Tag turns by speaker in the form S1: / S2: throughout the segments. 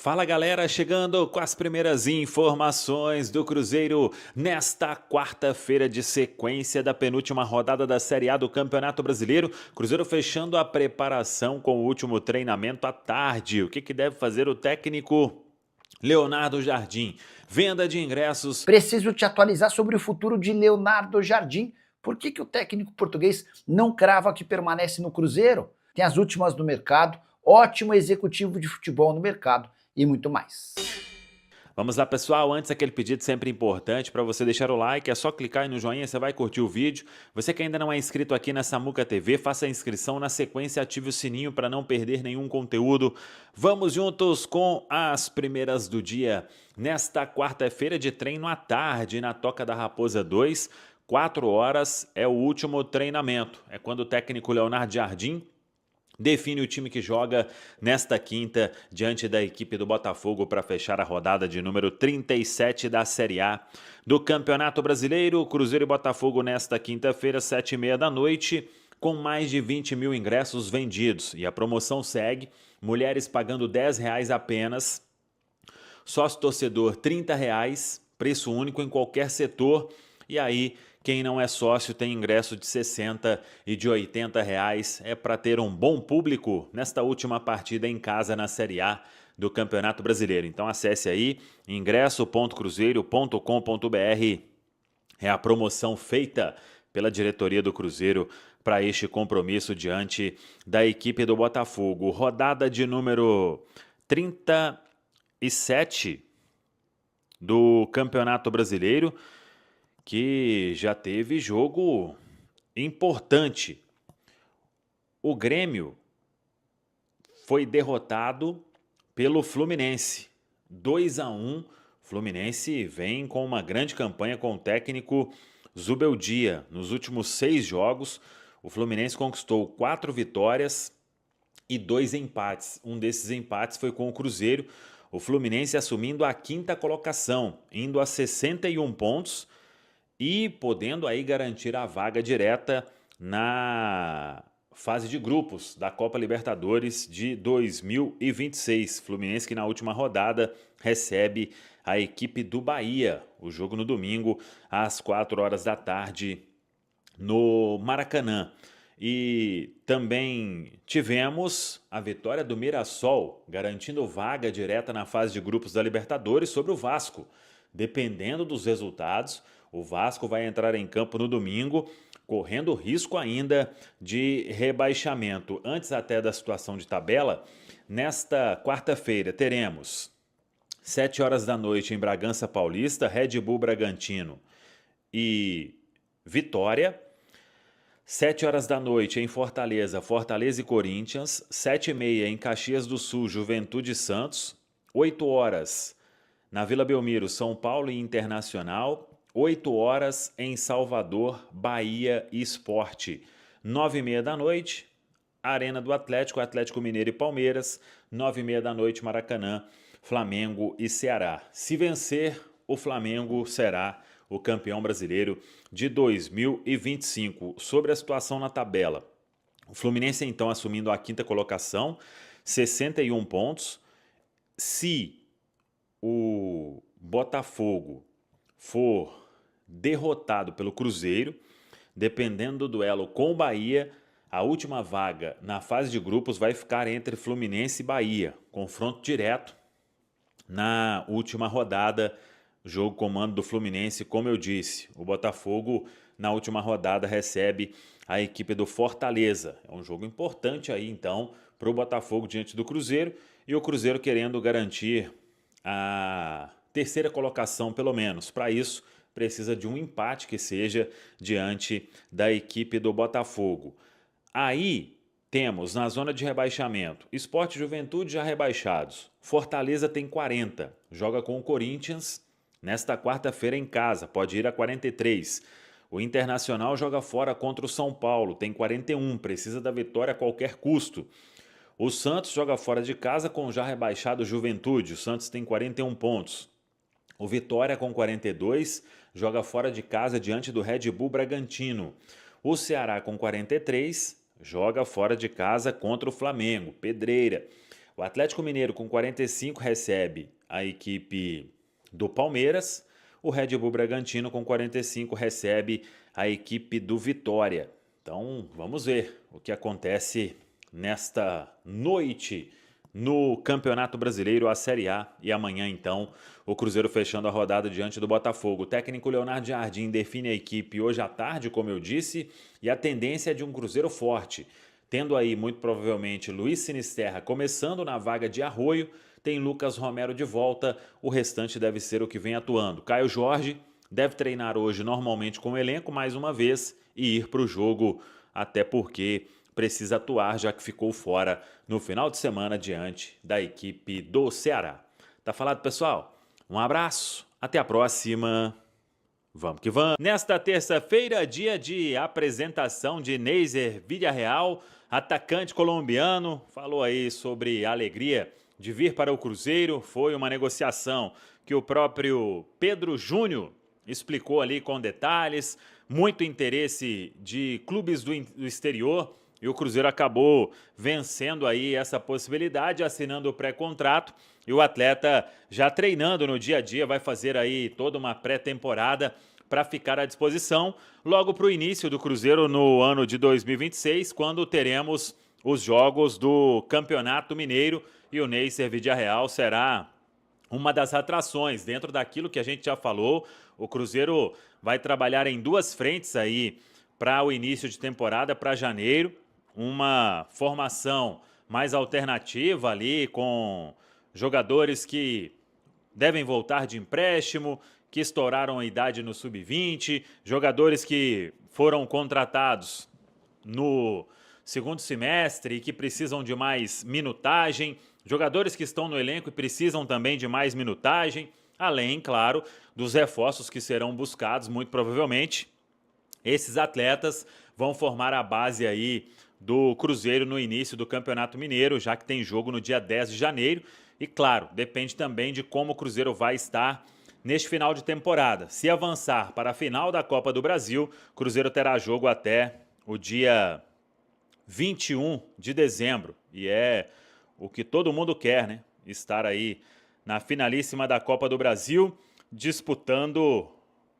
S1: Fala galera, chegando com as primeiras informações do Cruzeiro nesta quarta-feira de sequência da penúltima rodada da Série A do Campeonato Brasileiro. Cruzeiro fechando a preparação com o último treinamento à tarde. O que deve fazer o técnico Leonardo Jardim? Venda de ingressos.
S2: Preciso te atualizar sobre o futuro de Leonardo Jardim. Por que o técnico português não crava que permanece no Cruzeiro? Tem as últimas do mercado, ótimo executivo de futebol no mercado e muito mais.
S1: Vamos lá, pessoal, antes aquele pedido sempre importante para você deixar o like, é só clicar aí no joinha, você vai curtir o vídeo. Você que ainda não é inscrito aqui na Samuca TV, faça a inscrição, na sequência ative o sininho para não perder nenhum conteúdo. Vamos juntos com as primeiras do dia. Nesta quarta-feira de treino à tarde, na Toca da Raposa 2, 4 horas é o último treinamento. É quando o técnico Leonardo Jardim define o time que joga nesta quinta diante da equipe do Botafogo para fechar a rodada de número 37 da Série A do Campeonato Brasileiro. Cruzeiro e Botafogo nesta quinta-feira, 7h30 da noite, com mais de 20 mil ingressos vendidos. E a promoção segue, mulheres pagando R$10 apenas, sócio-torcedor R$30, preço único em qualquer setor. E aí, quem não é sócio tem ingresso de R$60 e de R$80. É para ter um bom público nesta última partida em casa na Série A do Campeonato Brasileiro. Então acesse aí ingresso.cruzeiro.com.br. É a promoção feita pela diretoria do Cruzeiro para este compromisso diante da equipe do Botafogo. Rodada de número 37 do Campeonato Brasileiro, que já teve jogo importante. O Grêmio foi derrotado pelo Fluminense, 2-1. Fluminense vem com uma grande campanha com o técnico Zubeldia. Nos últimos 6 jogos, o Fluminense conquistou 4 vitórias e 2 empates. Um desses empates foi com o Cruzeiro. O Fluminense assumindo a 5ª colocação, indo a 61 pontos, e podendo aí garantir a vaga direta na fase de grupos da Copa Libertadores de 2026. Fluminense que na última rodada recebe a equipe do Bahia. O jogo no domingo às 4 horas da tarde no Maracanã. E também tivemos a vitória do Mirassol, garantindo vaga direta na fase de grupos da Libertadores sobre o Vasco. Dependendo dos resultados, o Vasco vai entrar em campo no domingo, correndo risco ainda de rebaixamento. Antes até da situação de tabela, nesta quarta-feira teremos 7 horas da noite em Bragança Paulista, Red Bull Bragantino e Vitória. 7 horas da noite em Fortaleza, Fortaleza e Corinthians. 7h30 em Caxias do Sul, Juventude e Santos. 8 horas na Vila Belmiro, São Paulo e Internacional. 8 horas em Salvador, Bahia e Sport. 9h30 da noite, Arena do Atlético, Atlético Mineiro e Palmeiras. 9h30 da noite, Maracanã, Flamengo e Ceará. Se vencer, o Flamengo será o campeão brasileiro de 2025. Sobre a situação na tabela, o Fluminense então assumindo a 5ª colocação, 61 pontos. Se o Botafogo for derrotado pelo Cruzeiro, dependendo do duelo com o Bahia, a última vaga na fase de grupos vai ficar entre Fluminense e Bahia. Confronto direto na última rodada, jogo comando do Fluminense, como eu disse. O Botafogo na última rodada recebe a equipe do Fortaleza. É um jogo importante aí então para o Botafogo diante do Cruzeiro, e o Cruzeiro querendo garantir a 3ª colocação pelo menos. Para isso, precisa de um empate que seja diante da equipe do Botafogo. Aí temos na zona de rebaixamento Sport e Juventude já rebaixados. Fortaleza tem 40, joga com o Corinthians nesta quarta-feira em casa, pode ir a 43. O Internacional joga fora contra o São Paulo, tem 41, precisa da vitória a qualquer custo. O Santos joga fora de casa com o já rebaixado Juventude, o Santos tem 41 pontos. O Vitória com 42 joga fora de casa diante do Red Bull Bragantino. O Ceará com 43 joga fora de casa contra o Flamengo, Pedreira. O Atlético Mineiro com 45 recebe a equipe do Palmeiras. O Red Bull Bragantino com 45 recebe a equipe do Vitória. Então vamos ver o que acontece nesta noite no Campeonato Brasileiro, a Série A, e amanhã então o Cruzeiro fechando a rodada diante do Botafogo. O técnico Leonardo Jardim define a equipe hoje à tarde, como eu disse, e a tendência é de um Cruzeiro forte, tendo aí muito provavelmente Luiz Sinisterra começando na vaga de Arroio, tem Lucas Romero de volta, o restante deve ser o que vem atuando. Caio Jorge deve treinar hoje normalmente com o elenco mais uma vez e ir para o jogo, até porque precisa atuar, já que ficou fora no final de semana diante da equipe do Ceará. Tá falado, pessoal? Um abraço, até a próxima. Vamos que vamos. Nesta terça-feira, dia de apresentação de Neiser Villarreal, atacante colombiano, falou aí sobre a alegria de vir para o Cruzeiro. Foi uma negociação que o próprio Pedro Júnior explicou ali com detalhes, muito interesse de clubes do exterior, e o Cruzeiro acabou vencendo aí essa possibilidade, assinando o pré-contrato, e o atleta já treinando no dia a dia, vai fazer aí toda uma pré-temporada para ficar à disposição logo para o início do Cruzeiro no ano de 2026, quando teremos os jogos do Campeonato Mineiro, e o Neiser Villarreal será uma das atrações. Dentro daquilo que a gente já falou, o Cruzeiro vai trabalhar em duas frentes aí para o início de temporada, para janeiro, uma formação mais alternativa ali, com jogadores que devem voltar de empréstimo, que estouraram a idade no sub-20, jogadores que foram contratados no segundo semestre e que precisam de mais minutagem, jogadores que estão no elenco e precisam também de mais minutagem, além, claro, dos reforços que serão buscados, muito provavelmente. Esses atletas vão formar a base aí do Cruzeiro no início do Campeonato Mineiro, já que tem jogo no dia 10 de janeiro. E claro, depende também de como o Cruzeiro vai estar neste final de temporada. Se avançar para a final da Copa do Brasil, o Cruzeiro terá jogo até o dia 21 de dezembro. E é o que todo mundo quer, né? Estar aí na finalíssima da Copa do Brasil, disputando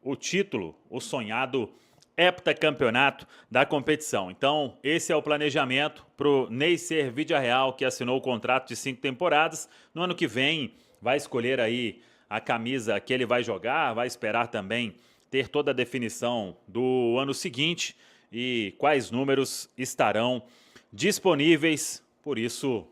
S1: o título, o sonhado heptacampeonato da competição. Então, esse é o planejamento para o Neiser Villarreal, que assinou o contrato de 5 temporadas. No ano que vem, vai escolher aí a camisa que ele vai jogar, vai esperar também ter toda a definição do ano seguinte e quais números estarão disponíveis. Por isso,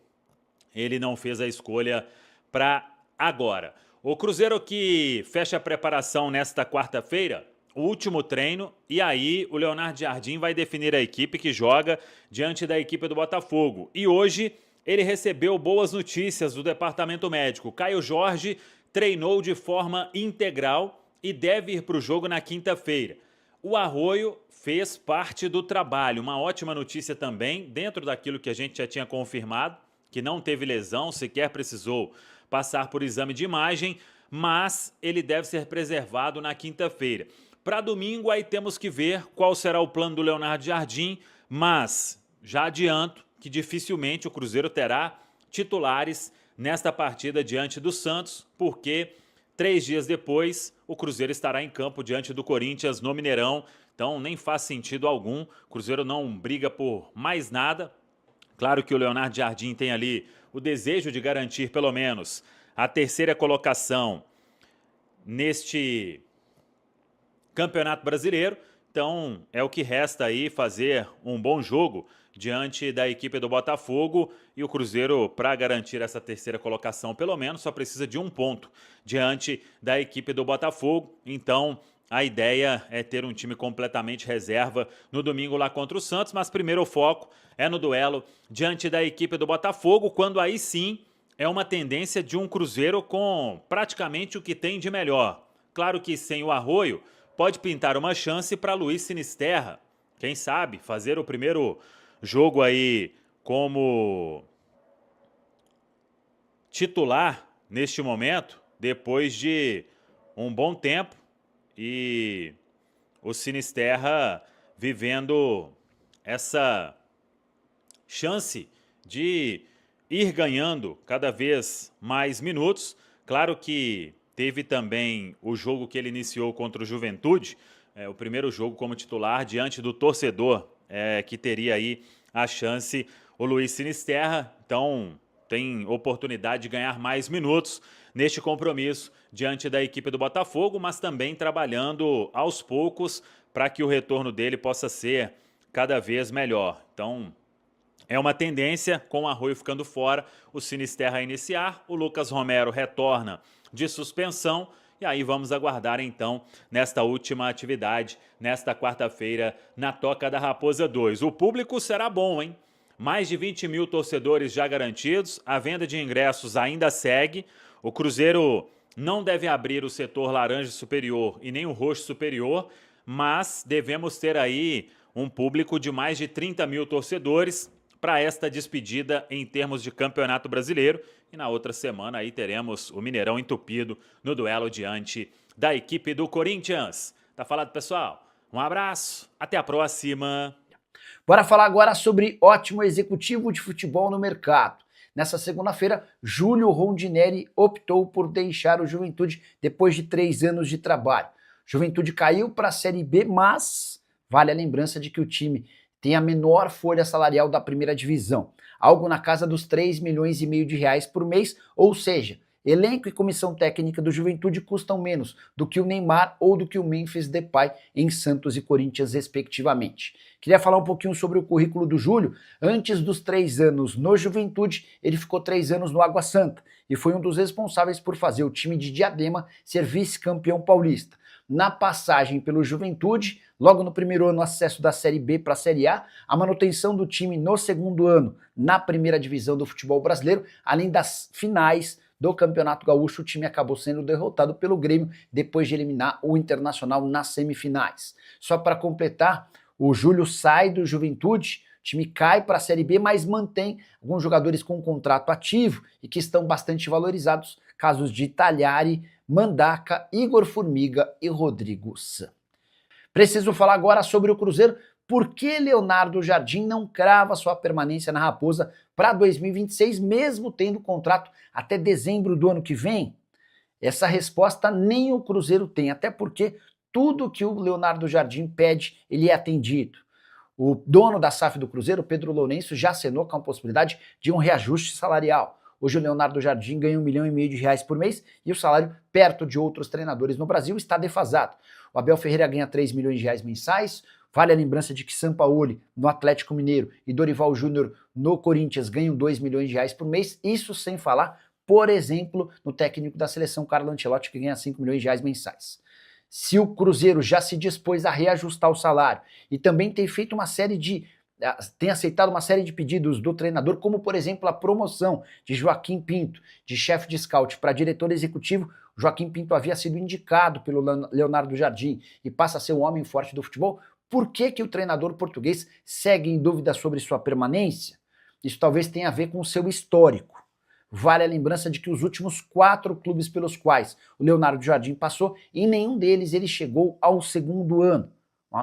S1: ele não fez a escolha para agora. O Cruzeiro que fecha a preparação nesta quarta-feira, o último treino, e aí o Leonardo Jardim vai definir a equipe que joga diante da equipe do Botafogo. E hoje ele recebeu boas notícias do departamento médico. Caio Jorge treinou de forma integral e deve ir para o jogo na quinta-feira. O Arroio fez parte do trabalho. Uma ótima notícia também, dentro daquilo que a gente já tinha confirmado, que não teve lesão, sequer precisou passar por exame de imagem, mas ele deve ser preservado na quinta-feira. Para domingo, aí temos que ver qual será o plano do Leonardo Jardim, mas já adianto que dificilmente o Cruzeiro terá titulares nesta partida diante do Santos, porque 3 dias depois o Cruzeiro estará em campo diante do Corinthians no Mineirão, então nem faz sentido algum, o Cruzeiro não briga por mais nada. Claro que o Leonardo Jardim tem ali o desejo de garantir pelo menos a terceira colocação neste Campeonato Brasileiro, então é o que resta aí, fazer um bom jogo diante da equipe do Botafogo, e o Cruzeiro, para garantir essa terceira colocação pelo menos, só precisa de 1 ponto diante da equipe do Botafogo. Então a ideia é ter um time completamente reserva no domingo lá contra o Santos, mas primeiro o foco é no duelo diante da equipe do Botafogo, quando aí sim é uma tendência de um Cruzeiro com praticamente o que tem de melhor. Claro que sem o Arroio pode pintar uma chance para Luiz Sinisterra, quem sabe fazer o primeiro jogo aí como titular neste momento, depois de um bom tempo, e o Sinisterra vivendo essa chance de ir ganhando cada vez mais minutos. Claro que teve também o jogo que ele iniciou contra o Juventude, o primeiro jogo como titular diante do torcedor, que teria aí a chance o Luiz Sinisterra. Então tem oportunidade de ganhar mais minutos neste compromisso diante da equipe do Botafogo, mas também trabalhando aos poucos para que o retorno dele possa ser cada vez melhor. Então é uma tendência, com o Arroio ficando fora, o Sinisterra a iniciar, o Lucas Romero retorna de suspensão, e aí vamos aguardar então nesta última atividade, nesta quarta-feira, na Toca da Raposa 2. O público será bom, hein? Mais de 20 mil torcedores já garantidos, a venda de ingressos ainda segue, o Cruzeiro não deve abrir o setor laranja superior e nem o roxo superior, mas devemos ter aí um público de mais de 30 mil torcedores para esta despedida em termos de Campeonato Brasileiro. E na outra semana aí teremos o Mineirão entupido no duelo diante da equipe do Corinthians. Tá falado, pessoal? Um abraço, até a próxima!
S2: Bora falar agora sobre ótimo executivo de futebol no mercado. Nessa segunda-feira, Júlio Rondinelli optou por deixar o Juventude depois de 3 anos de trabalho. Juventude caiu para a Série B, mas vale a lembrança de que o time tem a menor folha salarial da primeira divisão, algo na casa dos 3,5 milhões de reais por mês, ou seja, elenco e comissão técnica do Juventude custam menos do que o Neymar ou do que o Memphis Depay em Santos e Corinthians, respectivamente. Queria falar um pouquinho sobre o currículo do Júlio. Antes dos 3 anos no Juventude, ele ficou 3 anos no Água Santa e foi um dos responsáveis por fazer o time de Diadema ser vice-campeão paulista. Na passagem pelo Juventude, logo no primeiro ano, acesso da Série B para a Série A, a manutenção do time no segundo ano na primeira divisão do futebol brasileiro, além das finais do Campeonato Gaúcho, o time acabou sendo derrotado pelo Grêmio depois de eliminar o Internacional nas semifinais. Só para completar, o Júlio sai do Juventude, o time cai para a Série B, mas mantém alguns jogadores com contrato ativo e que estão bastante valorizados, casos de Talhari, Mandaca, Igor Formiga e Rodrigo San. Preciso falar agora sobre o Cruzeiro. Por que Leonardo Jardim não crava sua permanência na Raposa para 2026, mesmo tendo contrato até dezembro do ano que vem? Essa resposta nem o Cruzeiro tem, até porque tudo que o Leonardo Jardim pede, ele é atendido. O dono da SAF do Cruzeiro, Pedro Lourenço, já acenou com a possibilidade de um reajuste salarial. Hoje o Leonardo Jardim ganha 1,5 milhão de reais por mês e o salário, perto de outros treinadores no Brasil, está defasado. O Abel Ferreira ganha 3 milhões de reais mensais. Vale a lembrança de que Sampaoli no Atlético Mineiro e Dorival Júnior no Corinthians ganham 2 milhões de reais por mês. Isso sem falar, por exemplo, no técnico da seleção, Carlo Ancelotti, que ganha 5 milhões de reais mensais. Se o Cruzeiro já se dispôs a reajustar o salário e também tem feito tem aceitado uma série de pedidos do treinador, como por exemplo a promoção de Joaquim Pinto, de chefe de scout para diretor executivo. Joaquim Pinto havia sido indicado pelo Leonardo Jardim e passa a ser o homem forte do futebol. Por que o treinador português segue em dúvida sobre sua permanência? Isso talvez tenha a ver com o seu histórico. Vale a lembrança de que os últimos 4 clubes pelos quais o Leonardo Jardim passou, em nenhum deles ele chegou ao segundo ano,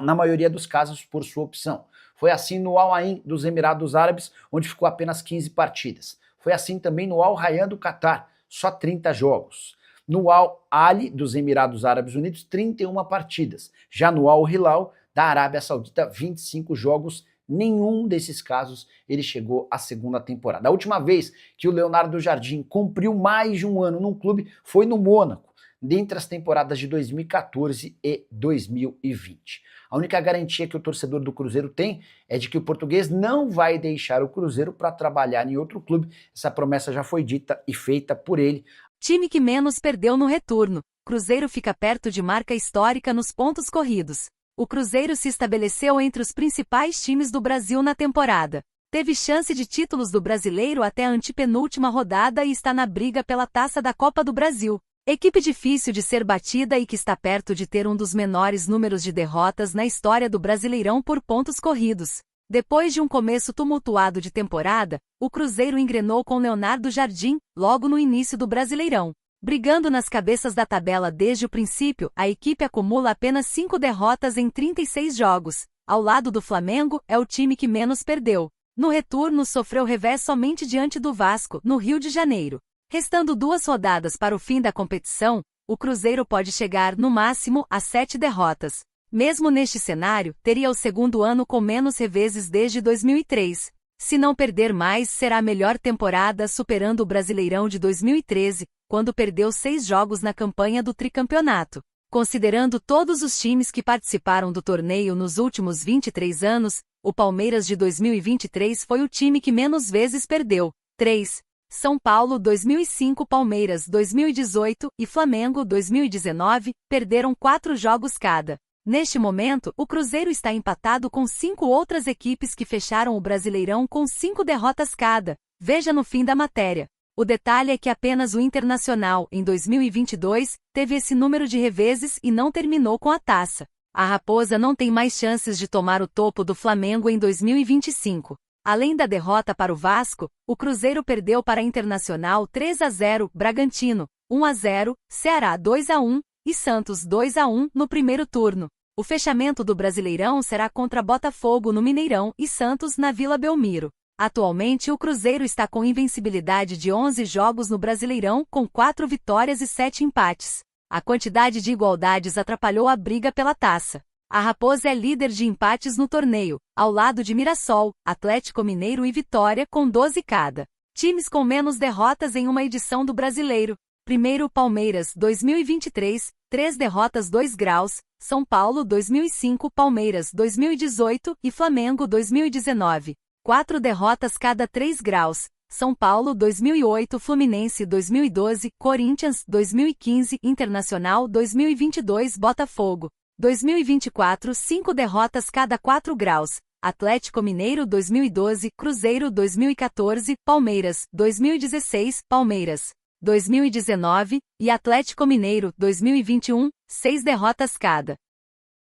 S2: na maioria dos casos por sua opção. Foi assim no Al Ain dos Emirados Árabes, onde ficou apenas 15 partidas. Foi assim também no Al Rayyan do Catar, só 30 jogos. No Al Ahly dos Emirados Árabes Unidos, 31 partidas. Já no Al Hilal da Arábia Saudita, 25 jogos. Nenhum desses casos ele chegou à segunda temporada. A última vez que o Leonardo Jardim cumpriu mais de um ano num clube foi no Mônaco, dentre as temporadas de 2014 e 2020. A única garantia que o torcedor do Cruzeiro tem é de que o português não vai deixar o Cruzeiro para trabalhar em outro clube. Essa promessa já foi dita e feita por ele.
S3: Time que menos perdeu no retorno. Cruzeiro fica perto de marca histórica nos pontos corridos. O Cruzeiro se estabeleceu entre os principais times do Brasil na temporada. Teve chance de títulos do Brasileiro até a antepenúltima rodada e está na briga pela Taça da Copa do Brasil. Equipe difícil de ser batida e que está perto de ter um dos menores números de derrotas na história do Brasileirão por pontos corridos. Depois de um começo tumultuado de temporada, o Cruzeiro engrenou com Leonardo Jardim, logo no início do Brasileirão. Brigando nas cabeças da tabela desde o princípio, a equipe acumula apenas 5 derrotas em 36 jogos. Ao lado do Flamengo, é o time que menos perdeu. No retorno sofreu revés somente diante do Vasco, no Rio de Janeiro. Restando 2 rodadas para o fim da competição, o Cruzeiro pode chegar, no máximo, a 7 derrotas. Mesmo neste cenário, teria o segundo ano com menos reveses desde 2003. Se não perder mais, será a melhor temporada, superando o Brasileirão de 2013, quando perdeu 6 jogos na campanha do tricampeonato. Considerando todos os times que participaram do torneio nos últimos 23 anos, o Palmeiras de 2023 foi o time que menos vezes perdeu. 3. São Paulo 2005, Palmeiras 2018 e Flamengo 2019 perderam 4 jogos cada. Neste momento, o Cruzeiro está empatado com 5 outras equipes que fecharam o Brasileirão com 5 derrotas cada. Veja no fim da matéria. O detalhe é que apenas o Internacional, em 2022, teve esse número de reveses e não terminou com a taça. A Raposa não tem mais chances de tomar o topo do Flamengo em 2025. Além da derrota para o Vasco, o Cruzeiro perdeu para Internacional 3-0, Bragantino 1-0, Ceará 2-1 e Santos 2-1 no primeiro turno. O fechamento do Brasileirão será contra Botafogo no Mineirão e Santos na Vila Belmiro. Atualmente o Cruzeiro está com invencibilidade de 11 jogos no Brasileirão, com 4 vitórias e 7 empates. A quantidade de igualdades atrapalhou a briga pela taça. A Raposa é líder de empates no torneio, ao lado de Mirassol, Atlético Mineiro e Vitória, com 12 cada. Times com menos derrotas em uma edição do Brasileiro. Primeiro, Palmeiras 2023, 3 derrotas 2 graus, São Paulo 2005, Palmeiras 2018 e Flamengo 2019. 4 derrotas cada 3 graus, São Paulo 2008, Fluminense 2012, Corinthians 2015, Internacional 2022, Botafogo 2024, 5 derrotas cada 4 graus, Atlético Mineiro 2012, Cruzeiro 2014, Palmeiras 2016, Palmeiras 2019 e Atlético Mineiro 2021, 6 derrotas cada.